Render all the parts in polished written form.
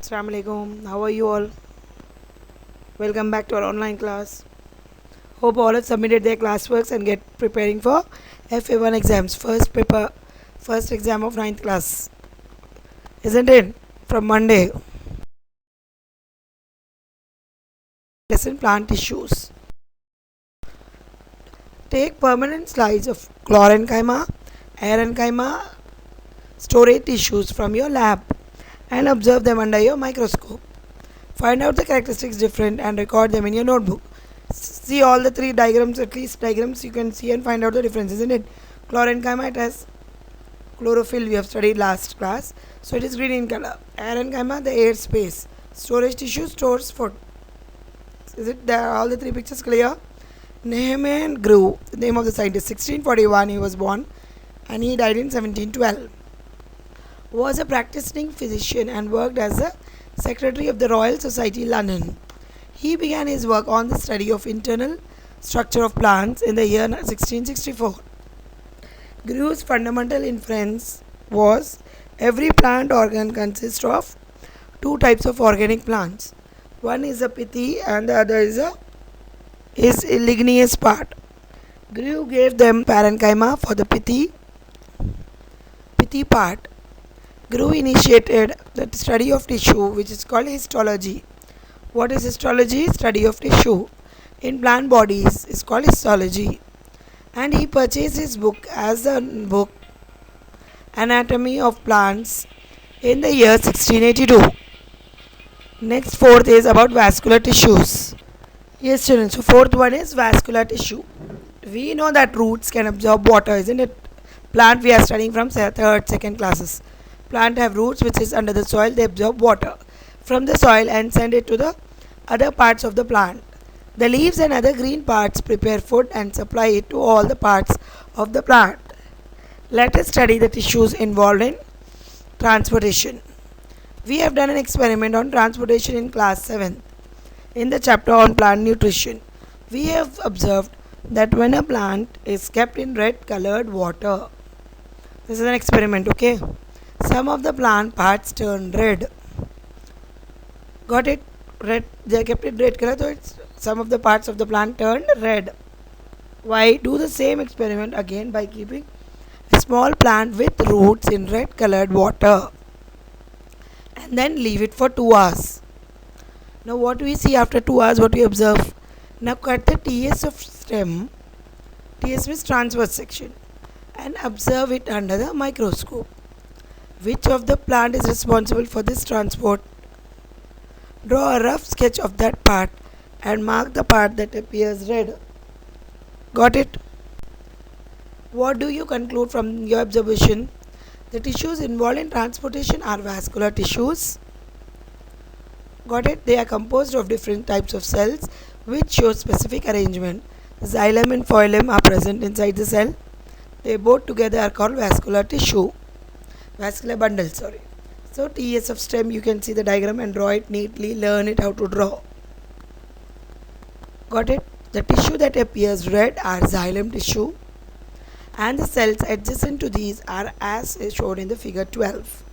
Assalamu alaikum. How are you all? Welcome back to our online class. Hope all have submitted their classworks and get preparing for FA1 exams. First exam of ninth class, isn't it? From Monday. Lesson plant tissues. Take permanent slides of chlorenchyma, aerenchyma, storage tissues from your lab and observe them under your microscope. Find out the characteristics different and record them in your notebook. See all the three diagrams, at least diagrams you can see and find out the difference, isn't it? Chlorenchyma, it has chlorophyll, we have studied last class, so it is green in color. Aerenchyma, the air space. Storage tissue stores food. Is it there? All the three pictures clear? Nehemiah Grew, the name of the scientist, 1641 he was born and he died in 1712. Was a practicing physician and worked as a secretary of the Royal Society, London. He began his work on the study of internal structure of plants in the year 1664. Grew's fundamental inference was every plant organ consists of two types of organic plants. One is a pithy and the other is a ligneous part. Grew gave them parenchyma for the pithy part. Grew initiated the study of tissue, which is called histology. What is histology? Study of tissue in plant bodies is called histology. And he purchased his book as a book Anatomy of Plants in the year 1682. Next, fourth is about vascular tissues. Yes, students. So fourth one is vascular tissue. We know that roots can absorb water, isn't it? Plant we are studying from third, second classes. Plant have roots which is under the soil. They absorb water from the soil and send it to the other parts of the plant. The leaves and other green parts prepare food and supply it to all the parts of the plant. Let us study the tissues involved in transportation. We have done an experiment on transportation in class 7 in the chapter on plant nutrition. We have observed that when a plant is kept in red colored water, this is an experiment, okay? Some of the plant parts turn red. Got it? Red. They are kept in red color, so it's some of the parts of the plant turned red. Why? Do the same experiment again by keeping a small plant with roots in red colored water and then leave it for 2 hours. Now what we see after 2 hours, what we observe? Now cut the TS of stem, TS means transverse section, and observe it under the microscope. Which of the plant is responsible for this transport? Draw a rough sketch of that part and mark the part that appears red. Got it? What do you conclude from your observation? The tissues involved in transportation are vascular tissues. Got it? They are composed of different types of cells which show specific arrangement. Xylem and phloem are present inside the cell. They both together are called vascular tissue. Vascular bundle, sorry. So TS of stem, you can see the diagram and draw it neatly. Learn it how to draw. Got it? The tissue that appears red are xylem tissue and the cells adjacent to these are as shown in the figure 12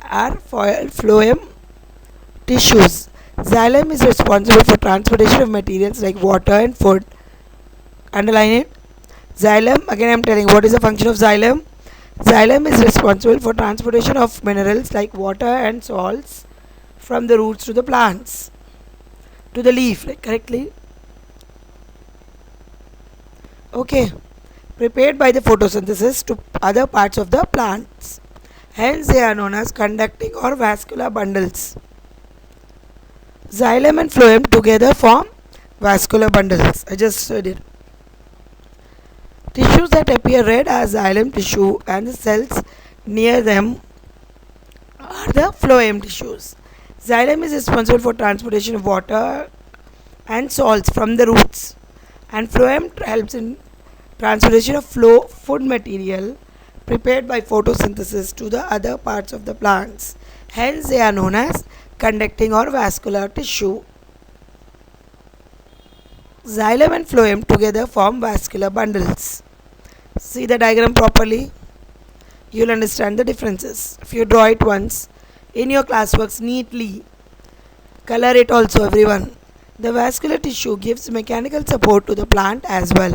are phloem tissues. Xylem is responsible for transportation of materials like water and food. Underline it. Xylem, again I am telling what is the function of xylem. Xylem is responsible for transportation of minerals like water and salts from the roots to the plants, to the leaf, like correctly. Okay. Prepared by the photosynthesis to other parts of the plants. Hence they are known as conducting or vascular bundles. Xylem and phloem together form vascular bundles. I just said it. Tissues that appear red are xylem tissue and the cells near them are the phloem tissues. Xylem is responsible for transportation of water and salts from the roots and phloem helps in transportation of food material prepared by photosynthesis to the other parts of the plants. Hence they are known as conducting or vascular tissue. Xylem and phloem together form vascular bundles. See the diagram properly. You'll understand the differences. If you draw it once, in your classworks neatly. Color it also, everyone. The vascular tissue gives mechanical support to the plant as well.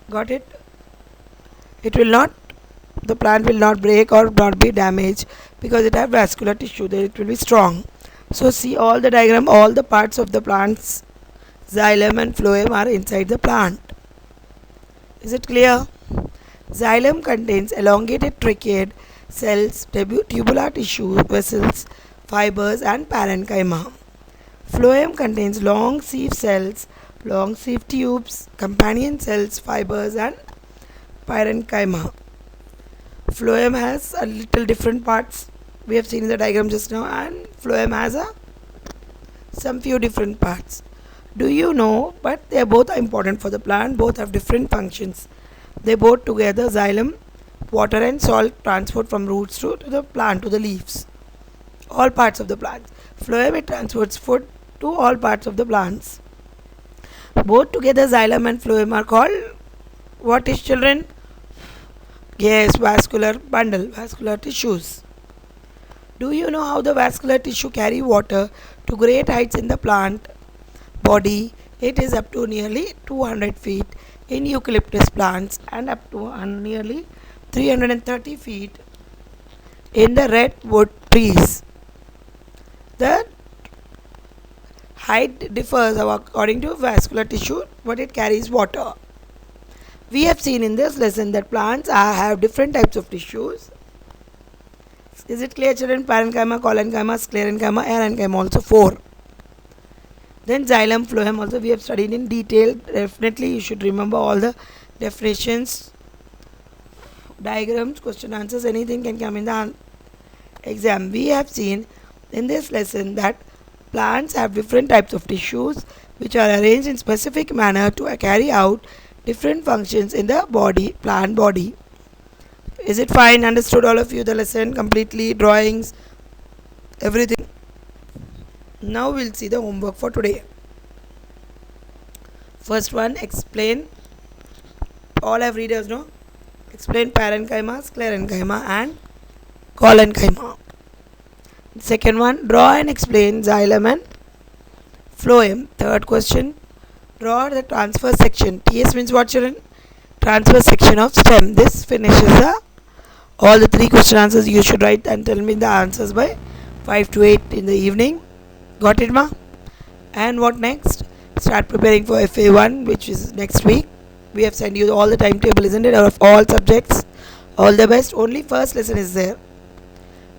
Got it? It will not, the plant will not break or not be damaged because it has vascular tissue, then it will be strong. So see all the diagram, all the parts of the plant's xylem and phloem are inside the plant. Is it clear? Xylem contains elongated tracheids, cells, tubular tissue, vessels, fibers and parenchyma. Phloem contains long sieve cells, long sieve tubes, companion cells, fibers and parenchyma. Phloem has a little different parts. We have seen in the diagram just now, and phloem has some few different parts. Do you know? But they both are important for the plant. Both have different functions. They both together, xylem, water and salt transport from roots to the plant, to the leaves. All parts of the plants. Phloem, it transports food to all parts of the plants. Both together, xylem and phloem are called what is, children? Yes, vascular bundle, vascular tissues. Do you know how the vascular tissue carry water to great heights in the plant body? It is up to nearly 200 feet in eucalyptus plants and up to nearly 330 feet in the redwood trees. The height differs according to vascular tissue, but it carries water. We have seen in this lesson that plants have different types of tissues. Is it clear, children? Parenchyma, collenchyma, sclerenchyma, arenchyma, also 4. Then xylem, phloem also we have studied in detail. Definitely you should remember all the definitions, diagrams, question answers, anything can come in the exam. We have seen in this lesson that plants have different types of tissues which are arranged in specific manner to carry out different functions in the body, plant body. Is it fine? Understood all of you the lesson completely, drawings, everything? Now we'll see the homework for today. First one, explain. All have readers know. Explain parenchyma, sclerenchyma and collenchyma. Second one, draw and explain xylem and phloem. Third question, draw the transverse section. TS means what, children? Transverse section of stem. This finishes all the 3 question answers. You should write and tell me the answers by 5 to 8 in the evening. Got it, ma? And what next? Start preparing for FA1, which is next week. We have sent you all the timetable, isn't it, of all subjects. All the best. Only first lesson is there.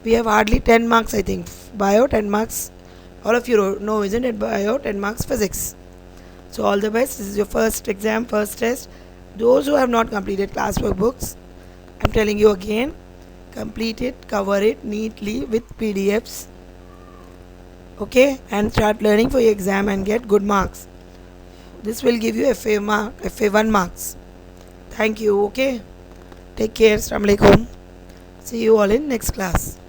We have hardly 10 marks, I think. Bio 10 marks. All of you know, isn't it? Bio 10 marks, physics. So all the best. This is your first exam, first test. Those who have not completed classwork books, I'm telling you again, complete it, cover it neatly with PDFs. Okay, and start learning for your exam and get good marks. This will give you FA1 marks. Thank you. Okay, take care. Assalamu alaikum. See you all in next class.